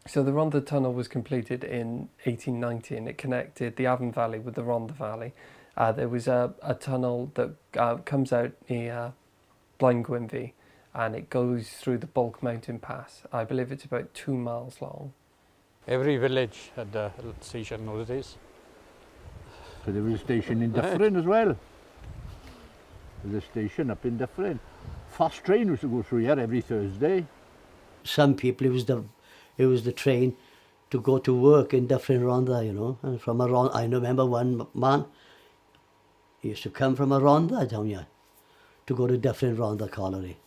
So the Ronda Tunnel was completed in 1890 and it connected the Afan Valley with the Rhondda Valley. There was a tunnel that comes out near Blanco and it goes through the Bulk Mountain Pass. I believe it's about 2 miles long. Every village had a little station those days. So there was a station in Dufferin as well. There's a station up in Dufferin. Fast train used to go through here every Thursday. Some people, it was the train to go to work in Dufferin Ronda, you know. And from a Ronda, I remember one man, he used to come from a Ronda down here to go to Dufferin Ronda colliery.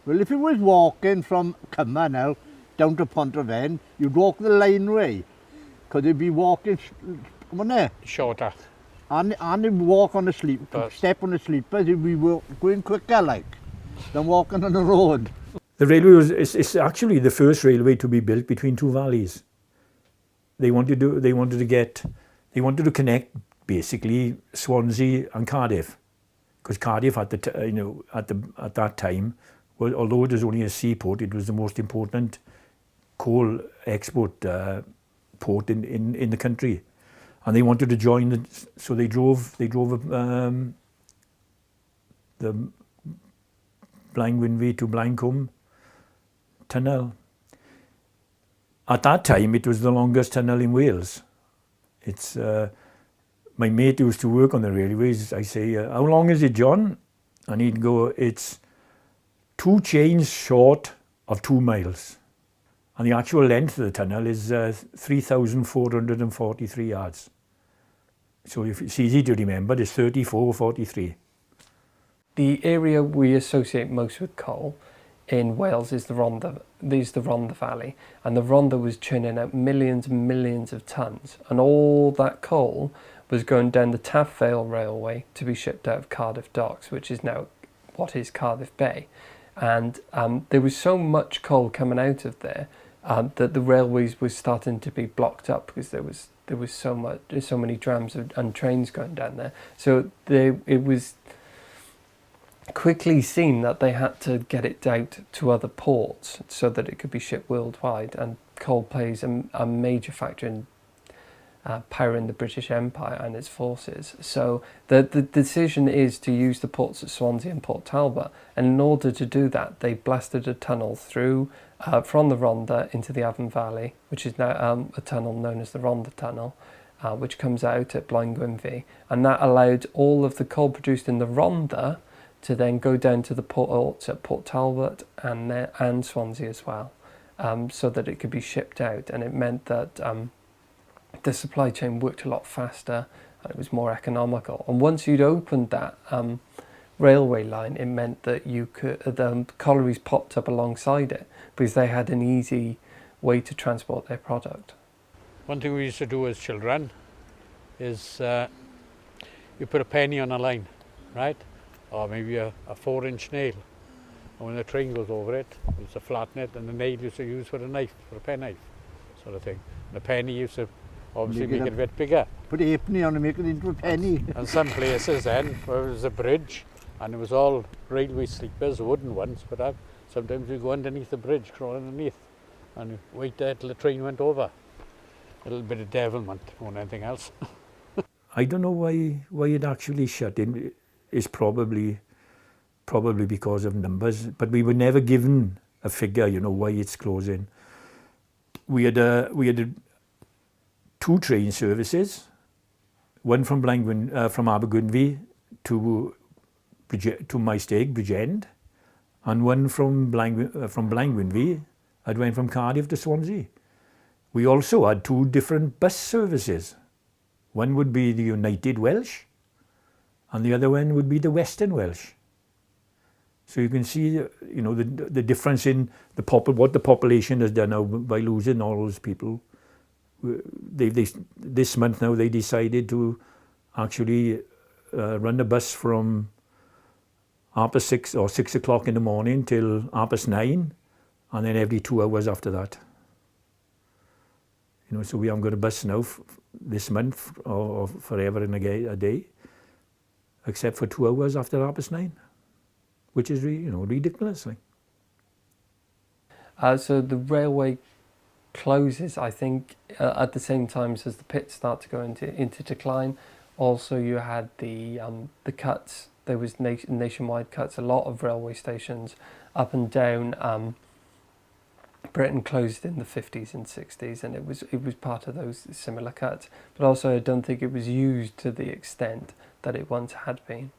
Well, if you was walking from Cymru now down to Pontrefan, you'd walk the lineway, because you'd be walking, come on there, Shorter. and you'd walk on the step on the sleepers, you'd be going quicker like, than walking on the road. The railway is actually the first railway to be built between two valleys. They wanted to connect basically Swansea and Cardiff, because Cardiff at that time, well, although it was only a seaport, it was the most important coal export port in the country, and they wanted to join. So they drove the Blanco to Blanco tunnel. At that time, it was the longest tunnel in Wales. It's my mate used to work on the railways. I say, "How long is it, John?" And he'd go, "It's 2 chains short of 2 miles." And the actual length of the tunnel is 3,443 yards. So if it's easy to remember, it's 3443. The area we associate most with coal in Wales is the Rhondda Valley, and the Rhondda was churning out millions and millions of tons, and all that coal was going down the Taff Vale Railway to be shipped out of Cardiff docks, which is now what is Cardiff Bay. And there was so much coal coming out of there that the railways were starting to be blocked up, because there was so many trams and trains going down there. So it was quickly seen that they had to get it out to other ports so that it could be shipped worldwide, and coal plays a major factor in powering the British Empire and its forces. So the decision is to use the ports at Swansea and Port Talbot, and in order to do that they blasted a tunnel through from the Rhondda into the Afan Valley, which is now a tunnel known as the Rhondda Tunnel, which comes out at Blanco, and that allowed all of the coal produced in the Rhondda to then go down to the ports at Port Talbot and Swansea as well, so that it could be shipped out. And it meant that the supply chain worked a lot faster and it was more economical. And once you'd opened that railway line, it meant that the collieries popped up alongside it, because they had an easy way to transport their product. One thing we used to do as children is you put a penny on a line, right? Or maybe a 4-inch nail. And when the train goes over it, it's a flat net, and the nail used to use for a knife, for a penknife, sort of thing. And the penny used to obviously make it a bit bigger. Put a halfpenny on and make it into a penny. And some places then, where there was a bridge, and it was all railway sleepers, wooden ones, but sometimes you go underneath the bridge, crawl underneath, and you wait there till the train went over. A little bit of devilment more than anything else. I don't know why it actually shut in. Is probably because of numbers, but we were never given a figure, why it's closing. We had 2 train services, one from Abergwynfi to Maesteg, Bridgend, and one from Blanco that went from Cardiff to Swansea. We also had 2 different bus services. One would be the United Welsh, and the other one would be the Western Welsh. So you can see, the difference in what the population has done now by losing all those people. This month now they decided to actually run a bus from 6 o'clock in the morning till 9:30, and then every 2 hours after that. So we haven't got a bus now this month or forever and a day, except for 2 hours after 9:30, which is ridiculous. So the railway closes, I think, at the same time as the pits start to go into decline. Also, you had the cuts. There was nationwide cuts. A lot of railway stations up and down Britain closed in the 50s and 60s, and it was part of those similar cuts. But also, I don't think it was used to the extent that it once had been.